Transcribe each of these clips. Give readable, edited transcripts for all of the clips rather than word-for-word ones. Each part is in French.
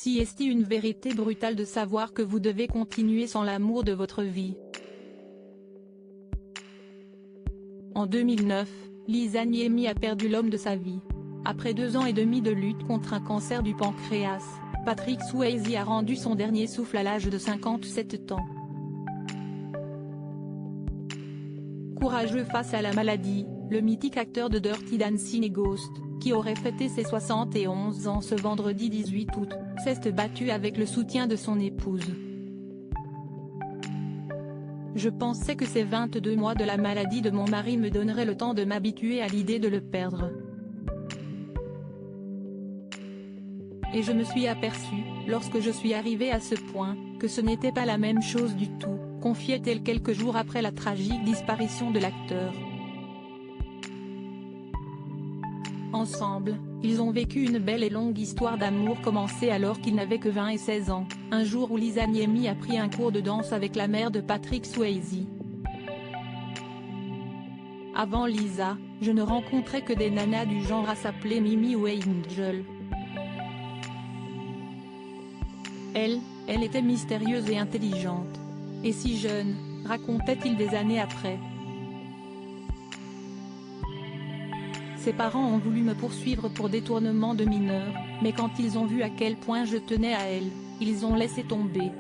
Si est une vérité brutale de savoir que vous devez continuer sans l'amour de votre vie. En 2009, Lisa Niemi a perdu l'homme de sa vie. Après 2 ans et demi de lutte contre un cancer du pancréas, Patrick Swayze a rendu son dernier souffle à l'âge de 57 ans. Courageux face à la maladie, le mythique acteur de Dirty Dancing et Ghost, qui aurait fêté ses 71 ans ce vendredi 18 août, s'est battu avec le soutien de son épouse. Je pensais que ces 22 mois de la maladie de mon mari me donneraient le temps de m'habituer à l'idée de le perdre. Et je me suis aperçue, lorsque je suis arrivée à ce point, que ce n'était pas la même chose du tout, confiait-elle quelques jours après la tragique disparition de l'acteur. Ensemble, ils ont vécu une belle et longue histoire d'amour commencée alors qu'ils n'avaient que 20 et 16 ans, un jour où Lisa Niemi a pris un cours de danse avec la mère de Patrick Swayze. Avant Lisa, je ne rencontrais que des nanas du genre à s'appeler Mimi ou Angel. Elle était mystérieuse et intelligente. Et si jeune, racontait-il des années après. Ses parents ont voulu me poursuivre pour détournement de mineurs, mais quand ils ont vu à quel point je tenais à elle, ils ont laissé tomber.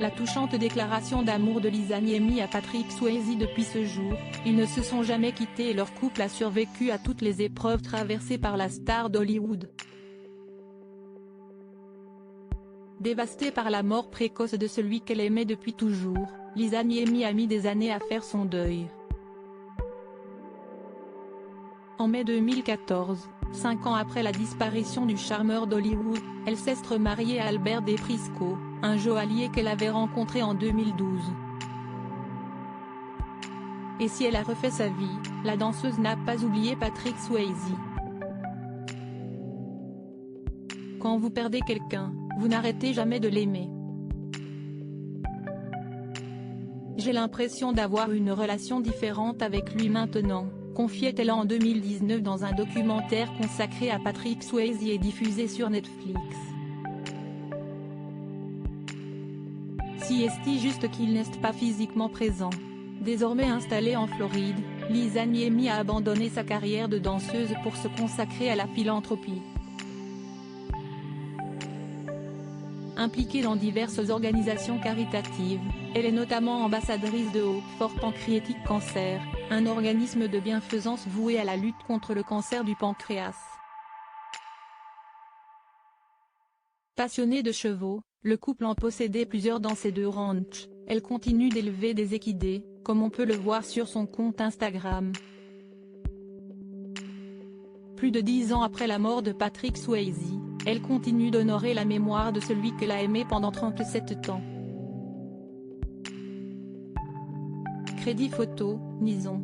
La touchante déclaration d'amour de Lisa Niemi à Patrick Swayze depuis ce jour, ils ne se sont jamais quittés et leur couple a survécu à toutes les épreuves traversées par la star d'Hollywood. Dévastée par la mort précoce de celui qu'elle aimait depuis toujours, Lisa Niemi a mis des années à faire son deuil. En mai 2014, 5 ans après la disparition du charmeur d'Hollywood, elle s'est remariée à Albert Deprisco, un joaillier qu'elle avait rencontré en 2012. Et si elle a refait sa vie, la danseuse n'a pas oublié Patrick Swayze. Quand vous perdez quelqu'un, vous n'arrêtez jamais de l'aimer. J'ai l'impression d'avoir une relation différente avec lui maintenant, confiait-elle en 2019 dans un documentaire consacré à Patrick Swayze et diffusé sur Netflix. Si est juste qu'il n'est pas physiquement présent. Désormais installée en Floride, Lisa Niemi a abandonné sa carrière de danseuse pour se consacrer à la philanthropie. Impliquée dans diverses organisations caritatives, elle est notamment ambassadrice de Hope for Pancreatic Cancer, un organisme de bienfaisance voué à la lutte contre le cancer du pancréas. Passionnée de chevaux, le couple en possédait plusieurs dans ses 2 ranchs. Elle continue d'élever des équidés, comme on peut le voir sur son compte Instagram. Plus de 10 ans après la mort de Patrick Swayze, elle continue d'honorer la mémoire de celui qu'elle a aimé pendant 37 ans. Crédit photo, Nison.